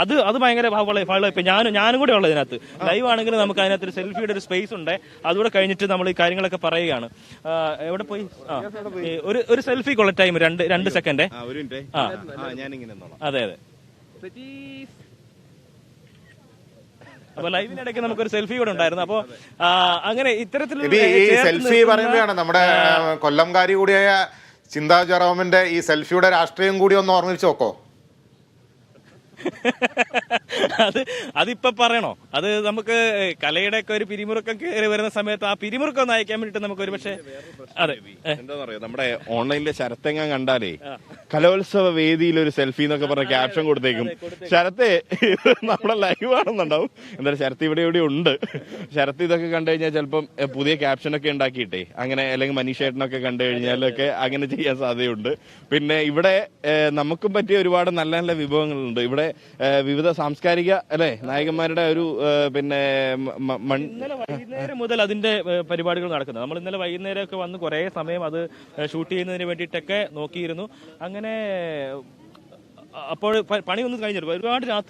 അത് ഭയങ്കര ഇപ്പൊ ഞാനും കൂടെ ഉള്ളത് ഇതിനകത്ത്. ലൈവ് ആണെങ്കിൽ നമുക്ക് അതിനകത്ത് ഒരു സെൽഫിയുടെ ഒരു സ്പേസ് ഉണ്ട്. അതുകൂടെ കഴിഞ്ഞിട്ട് നമ്മൾ ഈ കാര്യങ്ങളൊക്കെ പറയുകയാണ്. എവിടെ പോയി? ഒരു സെൽഫി കൊള്ള ടൈം 2 സെക്കൻഡ്. അതെ. അപ്പൊ ലൈവിനിടയ്ക്ക് നമുക്കൊരു സെൽഫി കൂടെ ഉണ്ടായിരുന്നു. അപ്പൊ അങ്ങനെ ഇത്തരത്തിലുള്ള സെൽഫി പറയുമ്പോഴാണ് നമ്മുടെ കൊല്ലംകാരി കൂടിയായ ചിന്താ ജെറോമിന്റെ ഈ സെൽഫിയുടെ രാഷ്ട്രീയം കൂടി ഒന്ന് ഓർമ്മിച്ച് നോക്കോ? അതിപ്പോ പറയണോ? അത് നമുക്ക് കലയുടെ ഒക്കെ ഒരു പിരിമുറുക്കം കയറി വരുന്ന സമയത്ത് ആ പിരിമുറുക്കം ഒന്ന് അയക്കാൻ വേണ്ടിട്ട് നമുക്ക് ഒരു പക്ഷേ എന്താ പറയാ, നമ്മുടെ ഓൺലൈനിലെ ശരത്തെങ്ങാൻ കണ്ടാലേ കലോത്സവ വേദിയിൽ ഒരു സെൽഫി എന്നൊക്കെ പറഞ്ഞ ക്യാപ്ഷൻ കൊടുത്തേക്കും. ശരത്തെ നമ്മുടെ ലൈവ് ആണെന്നുണ്ടാവും. എന്തായാലും ശരത്ത് ഇവിടെ ഉണ്ട്. ശരത്ത് ഇതൊക്കെ കണ്ടു കഴിഞ്ഞാൽ ചിലപ്പം പുതിയ ക്യാപ്ഷനൊക്കെ ഉണ്ടാക്കിയിട്ടേ അങ്ങനെ, അല്ലെങ്കിൽ മനീഷേട്ടനൊക്കെ കണ്ടു കഴിഞ്ഞാലൊക്കെ അങ്ങനെ ചെയ്യാൻ സാധ്യതയുണ്ട്. പിന്നെ ഇവിടെ നമുക്കും പറ്റിയ ഒരുപാട് നല്ല നല്ല വിഭവങ്ങളുണ്ട്. ഇവിടെ വിവിധ സാംസ്കാരിക നായകന്മാരുടെ ഒരു പിന്നെ ഇന്നലെ വൈകുന്നേരം മുതൽ അതിന്റെ പരിപാടികൾ നടക്കുന്നത്. നമ്മൾ ഇന്നലെ വൈകുന്നേരം ഒക്കെ വന്ന് കുറെ സമയം അത് ഷൂട്ട് ചെയ്യുന്നതിന് വേണ്ടിയിട്ടൊക്കെ നോക്കിയിരുന്നു. അങ്ങനെ അപ്പോൾ പണിയൊന്നും കഴിഞ്ഞിട്ട് ഒരുപാട് രാത്രി